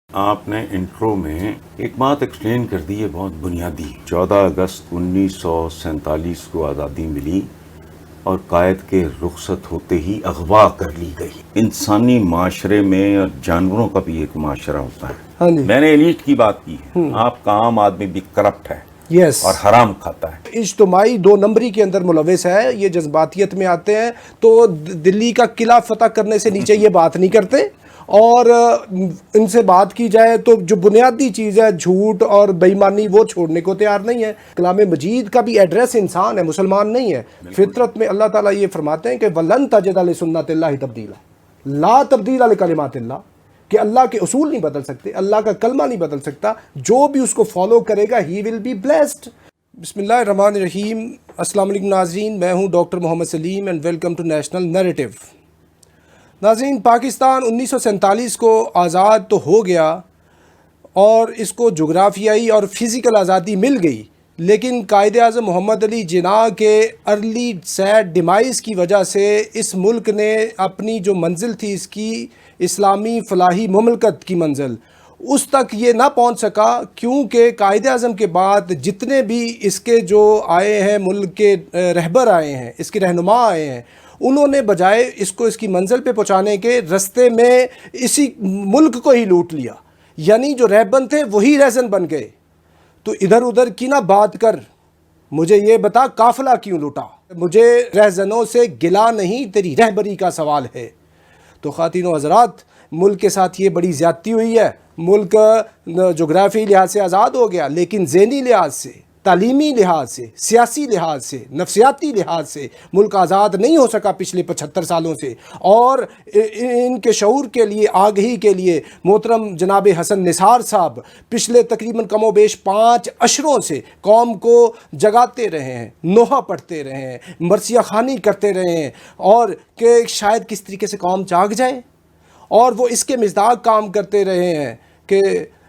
آپ نے انٹرو میں ایک بات ایکسپلین کر دی ہے بہت بنیادی. 14 اگست 1947 کو آزادی ملی اور قائد کے رخصت ہوتے ہی اغوا کر لی گئی. انسانی معاشرے میں اور جانوروں کا بھی ایک معاشرہ ہوتا ہے. ہاں جی. میں نے ایلیٹ کی بات کی ہے. آپ کا عام آدمی بھی کرپٹ ہے یس اور حرام کھاتا ہے. اجتماعی دو نمبری کے اندر ملوث ہے. یہ جذباتیت میں آتے ہیں تو دلی کا قلعہ فتح کرنے سے نیچے یہ بات نہیں کرتے، اور ان سے بات کی جائے تو جو بنیادی چیز ہے جھوٹ اور بے ایمانی وہ چھوڑنے کو تیار نہیں ہے. کلام مجید کا بھی ایڈریس انسان ہے، مسلمان نہیں ہے. فطرت میں اللہ تعالیٰ یہ فرماتے ہیں کہ وَلَن تَجِدَ لِسُنَّتِ اللَّهِ تَبْدِيلًا، لا تبدیل لکلمات اللہ، کہ اللہ کے اصول نہیں بدل سکتے، اللہ کا کلمہ نہیں بدل سکتا. جو بھی اس کو فالو کرے گا ہی ول بی بلیسڈ. بسم اللہ الرحمن الرحیم. السلام علیکم ناظرین، میں ہوں doctor Muhammad Saleem and welcome to national narrative. ناظرین، پاکستان 1947 کو آزاد تو ہو گیا اور اس کو جغرافیائی اور فزیکل آزادی مل گئی، لیکن قائد اعظم محمد علی جناح کے ارلی سیڈ ڈیمائز کی وجہ سے اس ملک نے اپنی جو منزل تھی اس کی اسلامی فلاحی مملکت کی منزل، اس تک یہ نہ پہنچ سکا، کیونکہ قائد اعظم کے بعد جتنے بھی اس کے جو آئے ہیں ملک کے رہبر آئے ہیں، اس کے رہنما آئے ہیں، انہوں نے بجائے اس کو اس کی منزل پہ پہنچانے کے رستے میں اسی ملک کو ہی لوٹ لیا. یعنی جو رہبن تھے وہی رہزن بن گئے. تو ادھر ادھر کی نہ بات کر، مجھے یہ بتا قافلہ کیوں لوٹا. مجھے رہزنوں سے گلا نہیں، تیری رہبری کا سوال ہے. تو خواتین و حضرات، ملک کے ساتھ یہ بڑی زیادتی ہوئی ہے. ملک جغرافی لحاظ سے آزاد ہو گیا، لیکن ذہنی لحاظ سے، تعلیمی لحاظ سے، سیاسی لحاظ سے، نفسیاتی لحاظ سے ملک آزاد نہیں ہو سکا پچھلے 75 سالوں سے. اور ان کے شعور کے لیے، آگہی کے لیے محترم جناب حسن نثار صاحب پچھلے تقریباً کم و بیش 5 عشروں سے قوم کو جگاتے رہے ہیں، نوحہ پڑھتے رہے ہیں، مرثیہ خوانی کرتے رہے ہیں، اور کہ شاید کس طریقے سے قوم جاگ جائے. اور وہ اس کے مصداق کام کرتے رہے ہیں کہ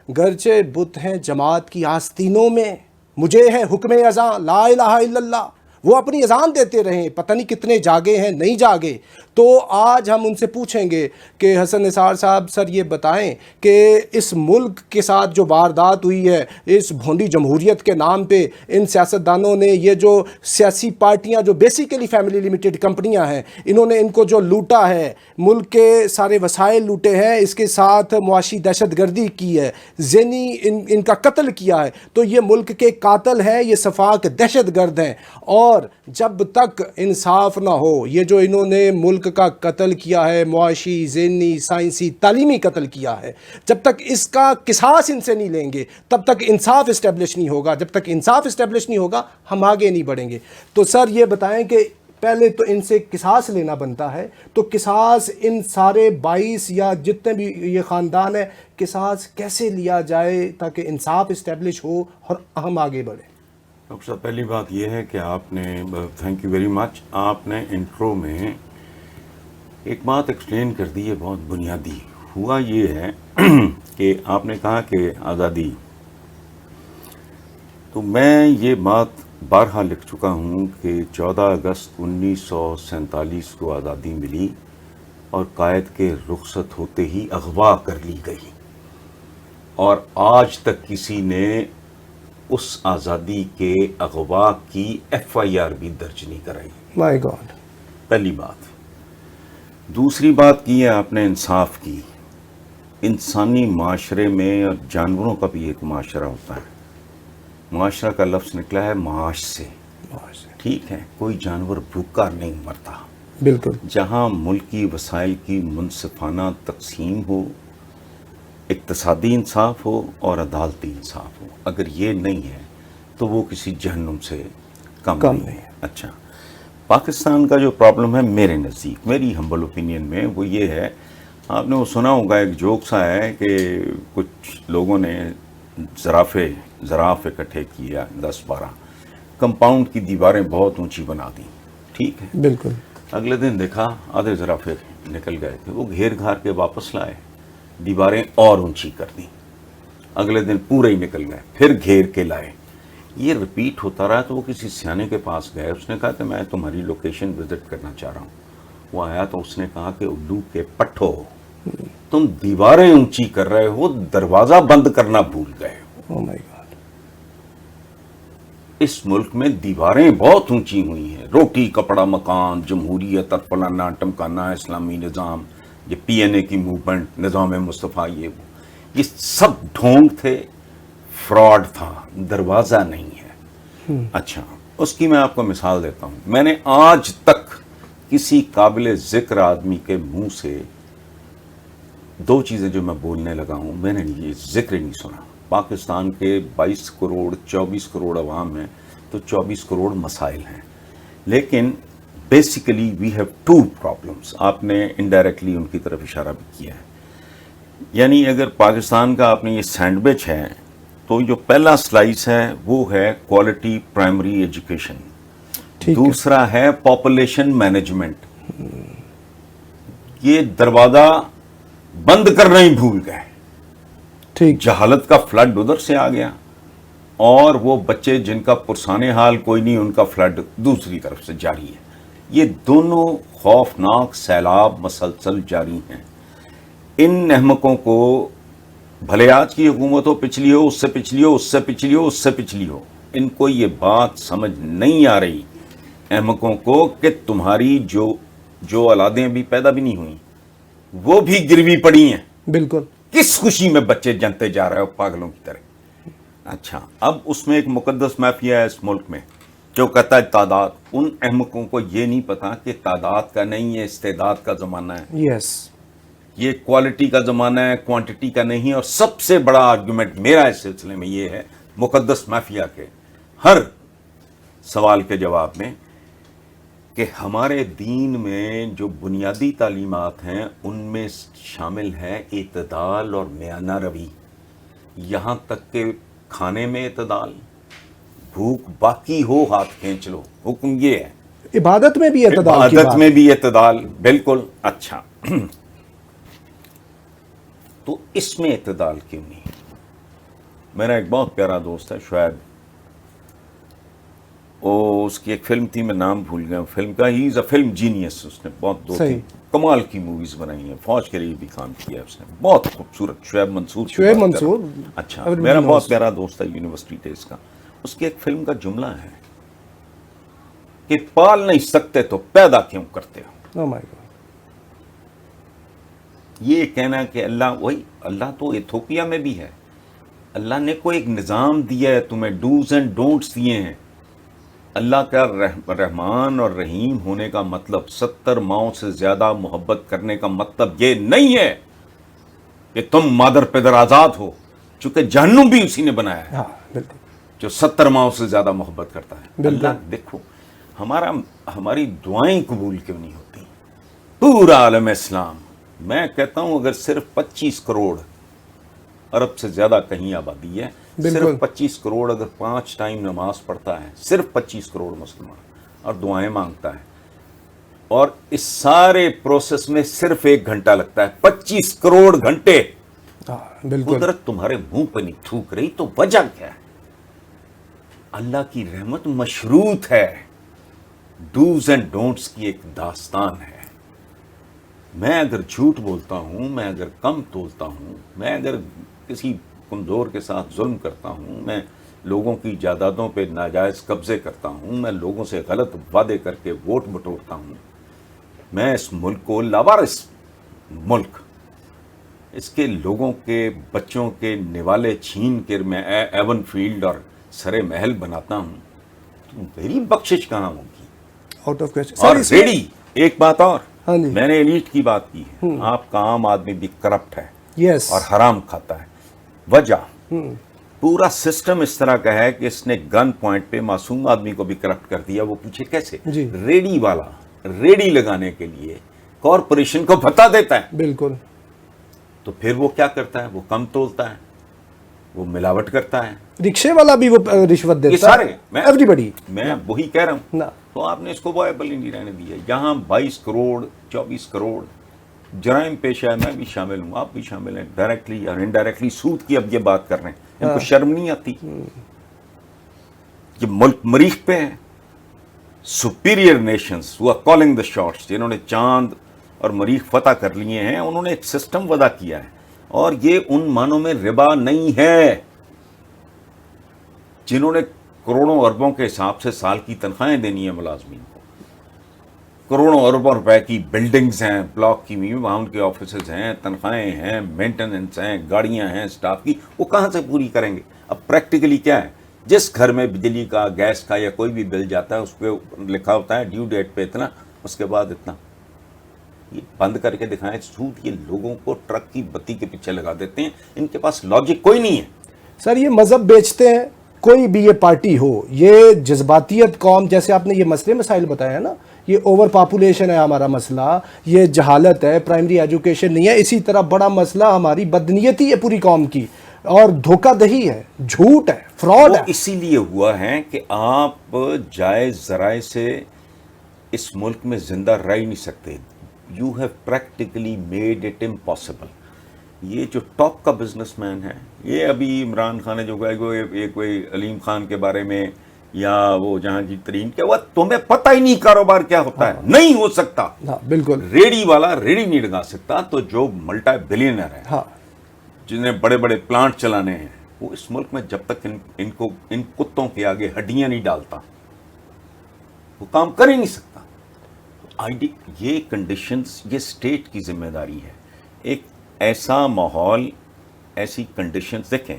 گرچہ بت ہیں جماعت کی آستینوں میں، مجھے ہے حکم اذاں لا الہ الا اللہ. وہ اپنی اذان دیتے رہیں، پتہ نہیں کتنے جاگے ہیں نہیں جاگے. تو آج ہم ان سے پوچھیں گے کہ حسن نثار صاحب سر یہ بتائیں کہ اس ملک کے ساتھ جو واردات ہوئی ہے، اس بھونڈی جمہوریت کے نام پہ ان سیاستدانوں نے، یہ جو سیاسی پارٹیاں جو بیسیکلی فیملی لیمیٹڈ کمپنیاں ہیں، انہوں نے ان کو جو لوٹا ہے، ملک کے سارے وسائل لوٹے ہیں، اس کے ساتھ معاشی دہشت گردی کی ہے، ذہنی ان کا قتل کیا ہے. تو یہ ملک کے قاتل ہیں، یہ صفاق دہشت گرد ہیں. اور جب تک انصاف نہ ہو، یہ جو انہوں نے ملک کا قتل کیا ہے، معاشی، ذہنی، سائنسی، تعلیمی قتل کیا ہے، جب تک اس کا قصاص ان سے نہیں لیں گے تب تک انصاف اسٹیبلش نہیں ہوگا. جب تک انصاف اسٹیبلش نہیں ہوگا ہم آگے نہیں بڑھیں گے. تو سر یہ بتائیں کہ پہلے تو ان سے قصاص لینا بنتا ہے، تو قصاص ان سارے 22 یا جتنے بھی یہ خاندان ہے، قصاص کیسے لیا جائے تاکہ انصاف اسٹیبلش ہو اور ہم آگے بڑھیں. ڈاکٹر صاحب، پہلی بات یہ ہے کہ آپ نے، تھینک یو ویری مچ، آپ نے انٹرو میں ایک بات ایکسپلین کر دی ہے بہت بنیادی. ہوا یہ ہے کہ آپ نے کہا کہ آزادی، تو میں یہ بات بارہا لکھ چکا ہوں کہ 14 اگست 1947 کو آزادی ملی اور قائد کے رخصت ہوتے ہی اغوا کر لی گئی، اور آج تک کسی نے اس آزادی کے اغوا کی FIR بھی درج نہیں کرائی. مائی گاڈ. پہلی بات. دوسری بات کی ہے آپ نے انصاف کی. انسانی معاشرے میں اور جانوروں کا بھی ایک معاشرہ ہوتا ہے. معاشرہ کا لفظ نکلا ہے معاش سے. ٹھیک ہے، کوئی جانور بھوکا نہیں مرتا. بالکل. جہاں ملکی وسائل کی منصفانہ تقسیم ہو، اقتصادی انصاف ہو اور عدالتی انصاف ہو، اگر یہ نہیں ہے تو وہ کسی جہنم سے کم نہیں ہے. اچھا، پاکستان کا جو پرابلم ہے میرے نزدیک، میری ہمبل اوپینین میں، وہ یہ ہے، آپ نے وہ سنا ہوگا، ایک جوک سا ہے کہ کچھ لوگوں نے زراف اکٹھے کیا 10-12، کمپاؤنڈ کی دیواریں بہت اونچی بنا دیں. ٹھیک ہے، بالکل. اگلے دن دیکھا آدھے زرافے نکل گئے تھے، وہ گھیر گھار کے واپس لائے، دیواریں اور اونچی کر دیں. اگلے دن پورے ہی نکل گئے، پھر گھیر کے لائے. یہ رپیٹ ہوتا رہا. تو وہ کسی سیانے کے پاس گئے، اس نے کہا کہ میں تمہاری لوکیشن وزٹ کرنا چاہ رہا ہوں. وہ آیا تو اس نے کہا کہ الو کے پٹھو، تم دیواریں اونچی کر رہے ہو, دروازہ بند کرنا بھول گئے ہو. Oh my God. اس ملک میں دیواریں بہت اونچی ہوئی ہیں, روٹی کپڑا مکان, جمہوریت اور فلانا ٹمکانا, اسلامی نظام, یہ پی این اے کی موومنٹ, نظام مصطفیٰ, یہ سب ڈھونگ تھے, فراڈ تھا, دروازہ نہیں ہے. اچھا, اس کی میں آپ کو مثال دیتا ہوں. میں نے آج تک کسی قابل ذکر آدمی کے منہ سے دو چیزیں جو میں بولنے لگا ہوں, میں نے یہ ذکر نہیں سنا. پاکستان کے 22 کروڑ 24 کروڑ عوام ہیں, تو 24 کروڑ مسائل ہیں, لیکن basically we have two problems. آپ نے انڈائریکٹلی ان کی طرف اشارہ بھی کیا ہے. یعنی اگر پاکستان کا آپ نے یہ سینڈوچ ہے, تو جو پہلا سلائس ہے وہ ہے کوالٹی پرائمری ایجوکیشن, دوسرا ہے پاپولیشن مینجمنٹ. یہ دروازہ بند کرنا ہی بھول گئے. جہالت کا فلڈ ادھر سے آ گیا, اور وہ بچے جن کا پرسان حال کوئی نہیں, ان کا فلڈ دوسری طرف سے جاری ہے. یہ دونوں خوفناک سیلاب مسلسل جاری ہیں. ان احمقوں کو, بھلے آج کی حکومت ہو, پچھلی ہو, اس سے پچھلی ہو, اس سے پچھلی ہو, اس سے پچھلی ہو, ان کو یہ بات سمجھ نہیں آ رہی احمقوں کو کہ تمہاری جو اولادیں ابھی پیدا بھی نہیں ہوئیں وہ بھی گروی پڑی ہیں. بالکل. کس خوشی میں بچے جنتے جا رہے ہو پاگلوں کی طرح. اچھا, اب اس میں ایک مقدس مافیا ہے اس ملک میں جو کہتا ہے تعداد. ان احمقوں کو یہ نہیں پتا کہ تعداد کا نہیں ہے, استعداد کا زمانہ ہے. یس. یہ کوالٹی کا زمانہ ہے, کوانٹٹی کا نہیں. اور سب سے بڑا آرگومنٹ میرا اس سلسلے میں یہ ہے, مقدس مافیا کے ہر سوال کے جواب میں, کہ ہمارے دین میں جو بنیادی تعلیمات ہیں ان میں شامل ہے اعتدال اور میانہ روی. یہاں تک کہ کھانے میں اعتدال, بھوک باقی ہو ہاتھ کھینچ لو, حکم یہ ہے. عبادت میں بھی اعتدال کی بات. عبادت میں بھی اعتدال, بالکل. اچھا, تو اس میں اعتدال کیوں نہیں؟ میرا ایک بہت پیارا دوست ہے شعیب, اس کی ایک فلم تھی, میں نام بھول گیا فلم کا. ہی از اے فلم جینیس. اس نے بہت دو تین کمال کی موویز بنائی ہیں, فوج کے لیے بھی کام کیا ہے اس نے, بہت خوبصورت. شعیب منصور. اچھا, میرا بہت پیارا دوست ہے یونیورسٹی ڈیز کا. اس کی ایک فلم کا جملہ ہے کہ پال نہیں سکتے تو پیدا کیوں کرتے ہو. یہ کہنا کہ اللہ تو ایتھوپیا میں بھی ہے. اللہ نے کوئی ایک نظام دیا ہے تمہیں, ڈوز اینڈ ڈونٹس دیے ہیں. اللہ کا رحمان اور رحیم ہونے کا مطلب 70 ماؤں سے زیادہ محبت کرنے کا مطلب یہ نہیں ہے کہ تم مادر پدر آزاد ہو, چونکہ جہنم بھی اسی نے بنایا ہے جو 70 ماؤں سے زیادہ محبت کرتا ہے. اللہ دیکھو, ہماری دعائیں قبول کیوں نہیں ہوتی؟ پورا عالم اسلام, میں کہتا ہوں اگر صرف 25 کروڑ, عرب سے زیادہ کہیں آبادی ہے, صرف 25 کروڑ اگر 5 ٹائم نماز پڑھتا ہے, صرف 25 کروڑ مسلمان, اور دعائیں مانگتا ہے, اور اس سارے پروسیس میں صرف 1 گھنٹہ لگتا ہے, 25 کروڑ گھنٹے. قدرت تمہارے منہ پہ نہیں تھوک رہی تو وجہ کیا ہے؟ اللہ کی رحمت مشروط ہے, ڈوز اینڈ ڈونٹس کی ایک داستان ہے. میں اگر جھوٹ بولتا ہوں, میں اگر کم تولتا ہوں, میں اگر کسی کمزور کے ساتھ ظلم کرتا ہوں, میں لوگوں کی جائیدادوں پہ ناجائز قبضے کرتا ہوں, میں لوگوں سے غلط وعدے کر کے ووٹ بٹورتا ہوں, میں اس ملک کو لاوارث ملک, اس کے لوگوں کے بچوں کے نوالے چھین کر میں ایون فیلڈ اور سرے محل بناتا ہوں, تو میری بخشش کہاں ہوگی؟ Out of question. اور ریڈی ایک بات اور, میں نے ایلیٹ کی بات کی ہے, آپ کا عام آدمی بھی کرپٹ ہے اور حرام کھاتا ہے. وجہ پورا سسٹم اس طرح کا ہے کہ اس نے گن پوائنٹ پہ معصوم آدمی کو بھی کرپٹ کر دیا. وہ پیچھے کیسے؟ ریڈی والا ریڈی لگانے کے لیے کارپوریشن کو بھتا دیتا ہے. بالکل. تو پھر وہ کیا کرتا ہے؟ وہ کم تولتا ہے, وہ ملاوٹ کرتا ہے. رکشے والا بھی وہ رشوت دیتا ہے. سارے ایوریبڈی, میں وہی کہہ رہا ہوں. تو آپ نے اس کو وائبل ہی نہیں رہنے دیا. یہاں 22 کروڑ 24 کروڑ جرائم پیش ہے, میں بھی شامل ہوں, آپ بھی شامل ہیں, ڈائریکٹلی اور انڈائریکٹلی سود کی اب یہ بات کر رہے ہیں. ان کو شرم نہیں آتی؟ یہ ملک مریخ پہ ہے. Superior nations who are calling the shots, جنہوں نے چاند اور مریخ فتح کر لیے ہیں، انہوں نے ایک سسٹم وضع کیا ہے، اور یہ ان معنوں میں ربا نہیں ہے جنہوں نے کروڑوں اربوں کے حساب سے سال کی تنخواہیں دینی ہیں ملازمین کو، کروڑوں اربوں روپے کی بلڈنگز ہیں بلاک کی، وہاں ان کے آفیسز ہیں، تنخواہیں ہیں، مینٹیننس ہیں، گاڑیاں ہیں اسٹاف کی، وہ کہاں سے پوری کریں گے؟ اب پریکٹیکلی کیا ہے، جس گھر میں بجلی کا، گیس کا یا کوئی بھی بل جاتا ہے اس پہ لکھا ہوتا ہے ڈیو ڈیٹ پہ اتنا، اس کے بعد اتنا. یہ بند کر کے دکھائیں سود، یہ لوگوں کو ٹرک کی بتی کے پیچھے لگا دیتے ہیں، ان کے پاس لاجک کوئی نہیں ہے. سر یہ مذہب بیچتے ہیں، کوئی بھی یہ پارٹی ہو، یہ جذباتیت قوم، جیسے آپ نے یہ مسئلے مسائل بتایا نا، یہ اوور پاپولیشن ہے ہمارا مسئلہ، یہ جہالت ہے، پرائمری ایجوکیشن نہیں ہے، اسی طرح بڑا مسئلہ ہماری بدنیتی ہے پوری قوم کی، اور دھوکہ دہی ہے، جھوٹ ہے، فراڈ وہ ہے. اسی لیے ہوا ہے کہ آپ جائز ذرائع سے اس ملک میں زندہ رہ ہی نہیں سکتے. You have practically made it impossible. یہ جو ٹاپ کا بزنس مین ہے، یہ ابھی عمران خان نے جو کوئی علیم خان کے بارے میں یا وہ جہانگیر ترین کیا ہوا، تمہیں پتہ ہی نہیں کاروبار کیا ہوتا ہے، نہیں ہو سکتا. ہاں بالکل. ریڑی والا ریڑی نہیں لگا سکتا، تو جو ملٹا بلینئر ہے، ہاں جنہیں بڑے بڑے پلانٹ چلانے ہیں، وہ اس ملک میں جب تک ان کتوں کے آگے ہڈیاں نہیں ڈالتا وہ کام کر ہی نہیں سکتا. یہ کنڈیشنز، یہ اسٹیٹ کی ذمہ داری ہے. ایک ایسا ماحول، ایسی کنڈیشنز، دیکھیں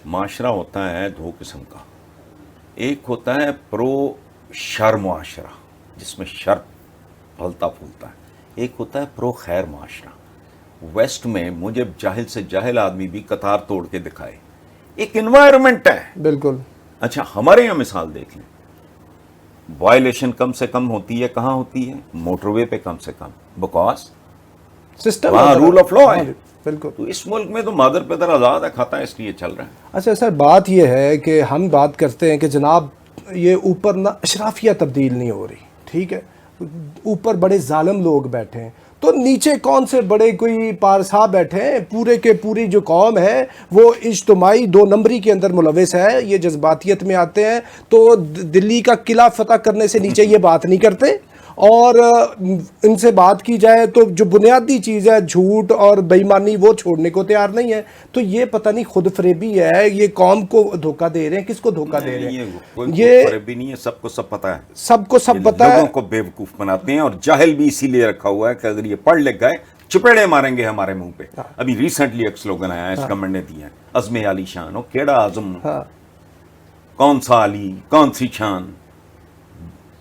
معاشرہ ہوتا ہے دو قسم کا، ایک ہوتا ہے پرو شر معاشرہ جس میں شر پھلتا پھولتا ہے، ایک ہوتا ہے پرو خیر معاشرہ. ویسٹ میں مجھے جاہل سے جاہل آدمی بھی قطار توڑ کے دکھائے، ایک انوائرمنٹ ہے. بالکل. اچھا ہمارے یہاں مثال دیکھ لیں، وائلیشن کم سے کم ہوتی ہے، کہاں ہوتی ہے؟ موٹر وے پہ کم سے کم، بیکاز سسٹم وہاں رول آف لا ہے. بالکل. تو اس ملک میں تو مادر پیدر آزاد ہے، کھاتا ہے، اس لیے چل رہا ہے. اچھا سر، بات یہ ہے کہ ہم بات کرتے ہیں کہ جناب یہ اوپر نہ اشرافیہ تبدیل نہیں ہو رہی، ٹھیک ہے، اوپر بڑے ظالم لوگ بیٹھے ہیں، تو نیچے کون سے بڑے کوئی پارسا بیٹھے ہیں؟ پورے کے پوری جو قوم ہے وہ اجتماعی دو نمبری کے اندر ملوث ہے، یہ جذباتیت میں آتے ہیں، تو دلی کا قلعہ فتح کرنے سے نیچے یہ بات نہیں کرتے، اور ان سے بات کی جائے تو جو بنیادی چیز ہے جھوٹ اور بے ایمانی وہ چھوڑنے کو تیار نہیں ہے. تو یہ پتہ نہیں خود فریبی ہے، یہ قوم کو دھوکہ دے رہے ہیں. کس کو دھوکہ دے رہے ہیں؟ یہ فریبی نہیں ہے، سب کو سب پتہ ہے، سب کو سب پتہ ہے. لوگوں کو بیوقوف بناتے ہیں، اور جاہل بھی اسی لیے رکھا ہوا ہے کہ اگر یہ پڑھ لکھ گئے چپیڑے ماریں گے ہمارے منہ پہ. ابھی ریسنٹلی ایک سلوگن آیا ہے اس گورنمنٹ نے دیا ہے، عزم عالی شان. ہو کیڑا عزم، کون سا علی، کون سی شان،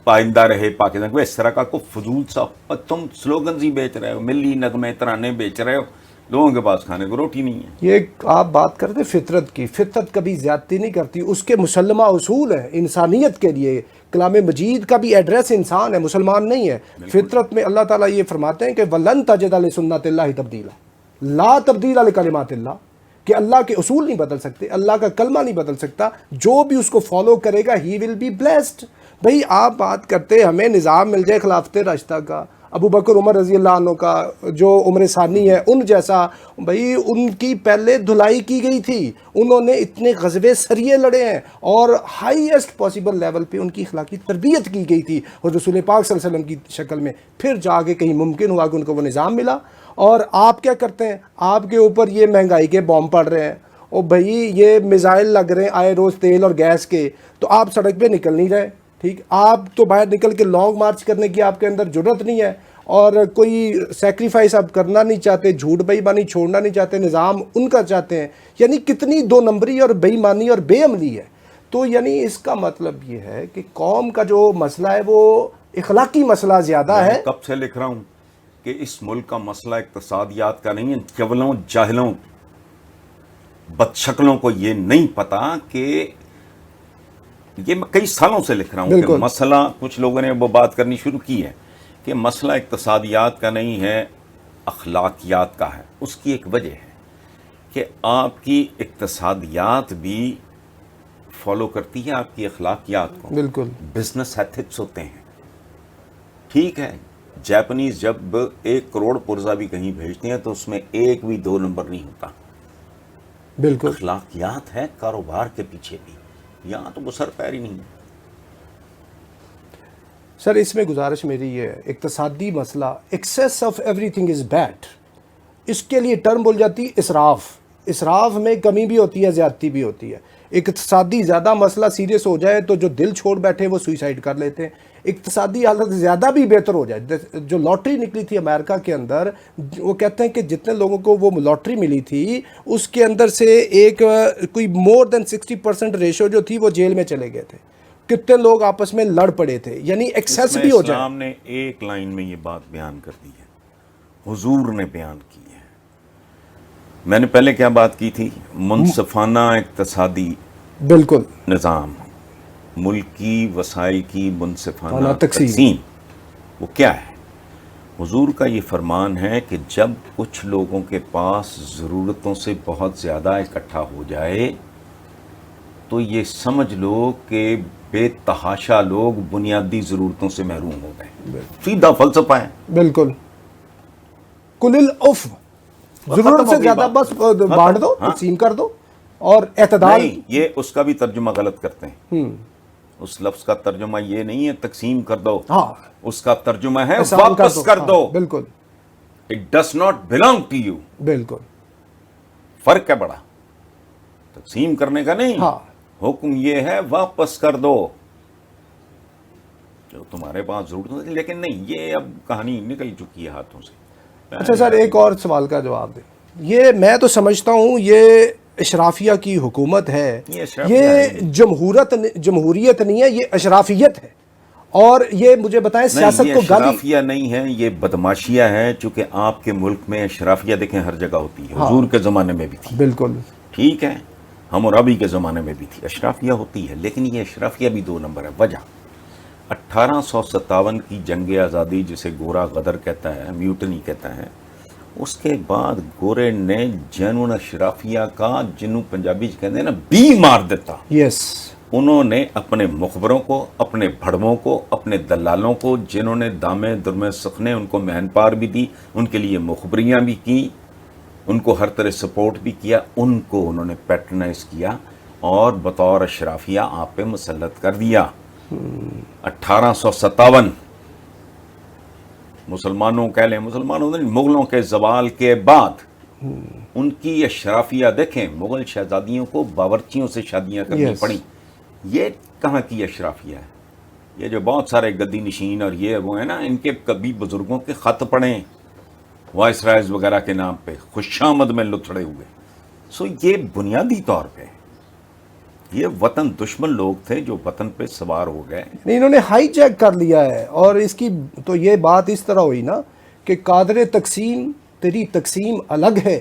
پائندہ رہے پاکستان کو، اس طرح کا کوئی فضول سا. تم سلوگنز ہی بیچ رہے ہو، ملی نغمے ترانے بیچ رہے ہو، لوگوں کے پاس کھانے کو روٹی نہیں ہے. یہ آپ بات کرتے فطرت کی، فطرت کبھی زیادتی نہیں کرتی، اس کے مسلمہ اصول ہیں انسانیت کے لیے. کلام مجید کا بھی ایڈریس انسان ہے، مسلمان نہیں ہے. فطرت میں اللہ تعالیٰ یہ فرماتے ہیں کہ وَلَن تَجِدَ لِسُنَّتِ اللَّهِ تَبْدِيلًا، لا تبدیل لکلمات اللہ، کہ اللہ کے اصول نہیں بدل سکتے، اللہ کا کلمہ نہیں بدل سکتا. جو بھی اس کو فالو کرے گا ہی ول بی بلیسڈ. بھئی آپ بات کرتے ہمیں نظام مل جائے خلافت راشدہ کا، ابو بکر عمر رضی اللہ عنہ کا، جو عمر ثانی ہے ان جیسا. بھئی ان کی پہلے دھلائی کی گئی تھی، انہوں نے اتنے غزوے سریے لڑے ہیں، اور ہائیسٹ پاسبل لیول پہ ان کی اخلاقی تربیت کی گئی تھی، اور رسول پاک صلی اللہ علیہ وسلم کی شکل میں. پھر جا کے کہیں ممکن ہوا کہ ان کو وہ نظام ملا. اور آپ کیا کرتے ہیں؟ آپ کے اوپر یہ مہنگائی کے بام پڑ رہے ہیں، اور بھئی یہ میزائل لگ رہے ہیں آئے روز تیل اور گیس کے، تو آپ سڑک پہ نکل نہیں رہے. ٹھیک، آپ تو باہر نکل کے لانگ مارچ کرنے کی آپ کے اندر جرت نہیں ہے، اور کوئی سیکریفائس آپ کرنا نہیں چاہتے، جھوٹ بے ایمانی چھوڑنا نہیں چاہتے، نظام ان کا چاہتے ہیں. یعنی کتنی دو نمبری اور بے ایمانی اور بے عملی ہے. تو یعنی اس کا مطلب یہ ہے کہ قوم کا جو مسئلہ ہے وہ اخلاقی مسئلہ زیادہ ہے. کب سے لکھ رہا ہوں کہ اس ملک کا مسئلہ اقتصادیات کا نہیں ہے. چولوں جاہلوں بدشکلوں کو یہ نہیں پتا کہ یہ میں کئی سالوں سے لکھ رہا ہوں کہ مسئلہ، کچھ لوگوں نے وہ بات کرنی شروع کی ہے کہ مسئلہ اقتصادیات کا نہیں ہے، اخلاقیات کا ہے. اس کی ایک وجہ ہے کہ آپ کی اقتصادیات بھی فالو کرتی ہے آپ کی اخلاقیات کو. بالکل بزنس ایتھکس ہوتے ہیں. ٹھیک ہے، جاپنیز جب 1 کروڑ پرزہ بھی کہیں بھیجتے ہیں تو اس میں ایک بھی 2 نمبر نہیں ہوتا. بالکل اخلاقیات ہے کاروبار کے پیچھے بھی. یہاں تو وہ سر پیر ہی نہیں ہے. سر اس میں گزارش میری یہ ہے، اقتصادی مسئلہ excess of everything is bad, اس کے لیے ٹرم بول جاتی ہے اسراف. اسراف میں کمی بھی ہوتی ہے، زیادتی بھی ہوتی ہے. اقتصادی زیادہ مسئلہ سیریس ہو جائے تو جو دل چھوڑ بیٹھے وہ سوئسائڈ کر لیتے ہیں. اقتصادی حالت زیادہ بھی بہتر ہو جائے، جو لاٹری نکلی تھی امریکہ کے اندر، وہ کہتے ہیں کہ جتنے لوگوں کو وہ لاٹری ملی تھی اس کے اندر سے ایک کوئی مور دین 60% ریشو جو تھی وہ جیل میں چلے گئے تھے. کتنے لوگ آپس میں لڑ پڑے تھے، یعنی ایکسیس بھی ہو جائے. اسلام نے ایک لائن میں یہ بات بیان کر دی ہے، حضور نے بیان کی ہے. میں نے پہلے کیا بات کی تھی؟ منصفانہ اقتصادی بالکل نظام، ملکی وسائل کی منصفانہ تقسیم. تقسیم، وہ کیا ہے؟ حضور کا یہ فرمان ہے کہ جب کچھ لوگوں کے پاس ضرورتوں سے بہت زیادہ اکٹھا ہو جائے تو یہ سمجھ لو کہ بے تحاشا لوگ بنیادی ضرورتوں سے محروم ہو گئے. سیدھا فلسفہ ہے. بالکل. کل العف، ضرورت سے زیادہ بس بانٹ دو، تقسیم کر دو، اور اعتدال. نہیں، یہ اس کا بھی ترجمہ غلط کرتے ہیں. اس لفظ کا ترجمہ یہ نہیں ہے تقسیم کر دو، اس کا ترجمہ ہے واپس کر دو. بالکل. It does not belong to you. بالکل. فرق ہے بڑا، تقسیم کرنے کا نہیں. حکم یہ ہے واپس کر دو جو تمہارے پاس ضرورت ہوتی. لیکن نہیں، یہ اب کہانی نکل چکی ہے ہاتھوں سے. اچھا سر، ایک اور سوال کا جواب دیں. یہ میں تو سمجھتا ہوں یہ اشرافیہ کی حکومت ہے، یہ جمہوریت نہیں ہے، یہ اشرافیت ہے. اور یہ مجھے بتائیں سیاست کو گالی. اشرافیہ نہیں ہے، یہ بدماشیہ ہے. چونکہ آپ کے ملک میں اشرافیہ دیکھیں ہر جگہ ہوتی ہے. حضور کے زمانے میں بھی تھی. بالکل ٹھیک ہے، ہم اور ابھی کے زمانے میں بھی تھی. اشرافیہ ہوتی ہے، لیکن یہ اشرافیہ بھی 2 نمبر ہے. وجہ 1857 کی جنگ آزادی جسے گورا غدر کہتا ہے، میوٹنی کہتا ہے، اس کے بعد گورے نے جنون اشرافیہ کا، جنوں پنجابی کہتے ہیں نا، بی مار دیتا. یس. انہوں نے اپنے مخبروں کو، اپنے بھڑووں کو، اپنے دلالوں کو، جنہوں نے دامے درمے سخنے ان کو مہن پار بھی دی، ان کے لیے مخبریاں بھی کی، ان کو ہر طرح سپورٹ بھی کیا، ان کو انہوں نے پیٹرنائز کیا اور بطور اشرافیہ آپ پہ مسلط کر دیا. 1857 مسلمانوں کہہ لیں، مسلمانوں نے مغلوں کے زوال کے بعد ان کی اشرافیہ دیکھیں. مغل شہزادیوں کو باورچیوں سے شادیاں کرنی پڑی. یہ کہاں کی اشرافیہ ہے؟ یہ جو بہت سارے گدی نشین اور یہ وہ ہیں نا، ان کے کبھی بزرگوں کے خط پڑھیں وائس رائز وغیرہ کے نام پہ، خوش آمد میں لتھڑے ہوئے. سو یہ بنیادی طور پہ یہ وطن دشمن لوگ تھے جو وطن پہ سوار ہو گئے. انہوں نے ہائی جیک کر لیا ہے. اور اس کی تو یہ بات اس طرح ہوئی نا کہ قادر تقسیم تیری تقسیم الگ ہے،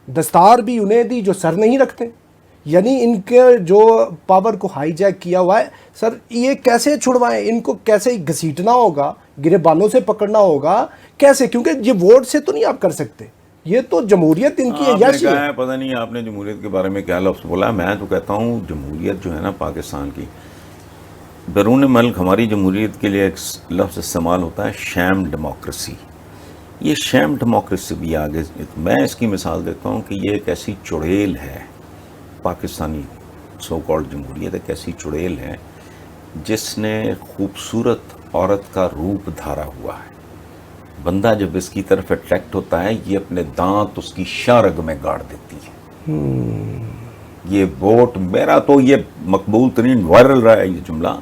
دستار بھی انہیں دی جو سر نہیں رکھتے. یعنی ان کے جو پاور کو ہائی جیک کیا ہوا ہے. سر یہ کیسے چھڑوائیں؟ ان کو کیسے گھسیٹنا ہوگا، گریبانوں سے پکڑنا ہوگا کیسے؟ کیونکہ یہ ووٹ سے تو نہیں آپ کر سکتے، یہ تو جمہوریت ان کی عیاشی ہے. پتہ نہیں آپ نے جمہوریت کے بارے میں کیا لفظ بولا. میں تو کہتا ہوں جمہوریت جو ہے نا پاکستان کی، بیرون ملک ہماری جمہوریت کے لیے ایک لفظ استعمال ہوتا ہے شیم ڈیموکریسی. یہ شیم ڈیموکریسی بھی آگے، میں اس کی مثال دیتا ہوں کہ یہ ایک ایسی چڑیل ہے، پاکستانی سو کالڈ جمہوریت ایک ایسی چڑیل ہے جس نے خوبصورت عورت کا روپ دھارا ہوا ہے. بندہ جب اس کی طرف اٹریکٹ ہوتا ہے، یہ اپنے دانت اس کی شارگ میں گاڑ دیتی ہے. یہ ووٹ، میرا تو یہ مقبول ترین وائرل رہا ہے یہ جملہ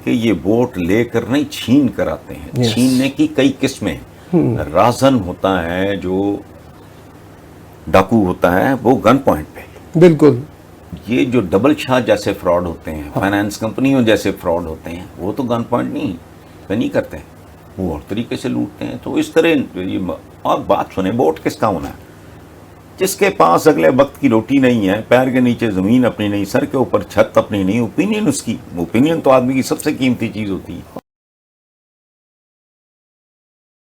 کہ یہ ووٹ لے کر نہیں چھین کر آتے ہیں. چھیننے کی کئی قسمیں. رازن ہوتا ہے جو ڈاکو ہوتا ہے وہ گن پوائنٹ پہ. بالکل. یہ جو ڈبل شاہ جیسے فراڈ ہوتے ہیں، فائنانس کمپنیوں جیسے فراڈ ہوتے ہیں، وہ تو گن پوائنٹ نہیں پہ نہیں کرتے، وہ اور طریقے سے لوٹتے ہیں. تو اس طرح یہ، اور بات سنیں، ووٹ کس کا ہونا ہے؟ جس کے پاس اگلے وقت کی روٹی نہیں ہے، پیر کے نیچے زمین اپنی نہیں، سر کے اوپر چھت اپنی نہیں، اوپینین اس کی، اوپینین تو آدمی کی سب سے قیمتی چیز ہوتی ہے.